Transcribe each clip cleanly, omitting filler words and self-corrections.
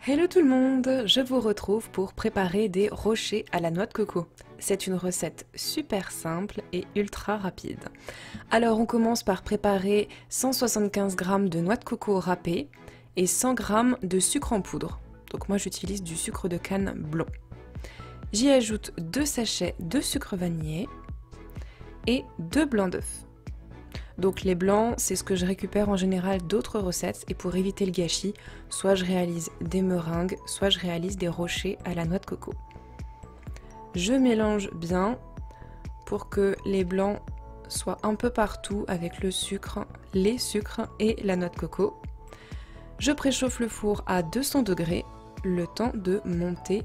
Hello tout le monde, je vous retrouve pour préparer des rochers à la noix de coco. C'est une recette super simple et ultra rapide. Alors on commence par préparer 175 g de noix de coco râpée et 100 g de sucre en poudre. Donc moi j'utilise du sucre de canne blanc. J'y ajoute 2 sachets de sucre vanillé et 2 blancs d'œufs. Donc les blancs, c'est ce que je récupère en général d'autres recettes et pour éviter le gâchis, soit je réalise des meringues, soit je réalise des rochers à la noix de coco. Je mélange bien pour que les blancs soient un peu partout avec le sucre, les sucres et la noix de coco. Je préchauffe le four à 200 degrés le temps de monter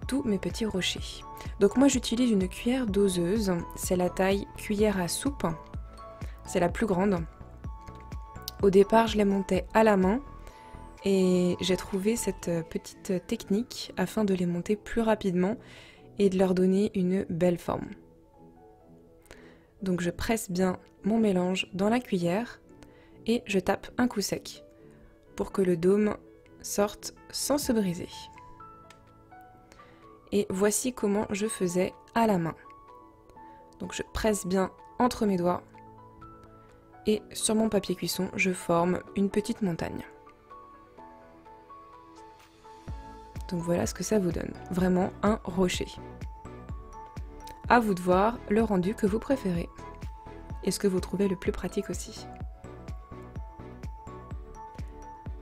tous mes petits rochers. Donc moi j'utilise une cuillère doseuse, c'est la taille cuillère à soupe. C'est la plus grande. Au départ, je les montais à la main et j'ai trouvé cette petite technique afin de les monter plus rapidement et de leur donner une belle forme. Donc je presse bien mon mélange dans la cuillère et je tape un coup sec pour que le dôme sorte sans se briser. Et voici comment je faisais à la main. Donc je presse bien entre mes doigts. Et sur mon papier cuisson, je forme une petite montagne. Donc voilà ce que ça vous donne. Vraiment un rocher. À vous de voir le rendu que vous préférez. Et ce que vous trouvez le plus pratique aussi.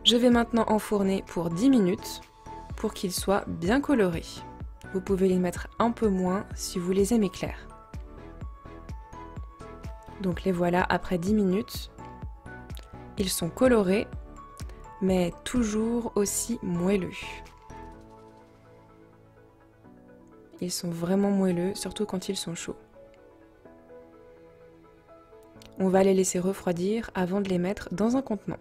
Je vais maintenant enfourner pour 10 minutes pour qu'ils soient bien colorés. Vous pouvez les mettre un peu moins si vous les aimez clairs. Donc les voilà après 10 minutes. Ils sont colorés, mais toujours aussi moelleux. Ils sont vraiment moelleux, surtout quand ils sont chauds. On va les laisser refroidir avant de les mettre dans un contenant.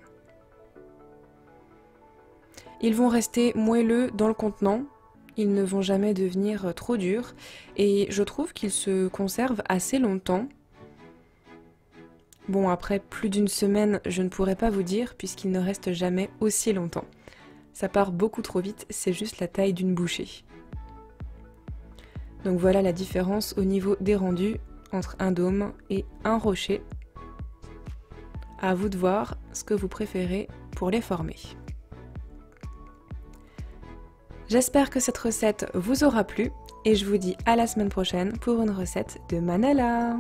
Ils vont rester moelleux dans le contenant. Ils ne vont jamais devenir trop durs. Et je trouve qu'ils se conservent assez longtemps. Bon, après plus d'une semaine, je ne pourrais pas vous dire puisqu'il ne reste jamais aussi longtemps. Ça part beaucoup trop vite, c'est juste la taille d'une bouchée. Donc voilà la différence au niveau des rendus entre un dôme et un rocher. À vous de voir ce que vous préférez pour les former. J'espère que cette recette vous aura plu et je vous dis à la semaine prochaine pour une recette de Manala.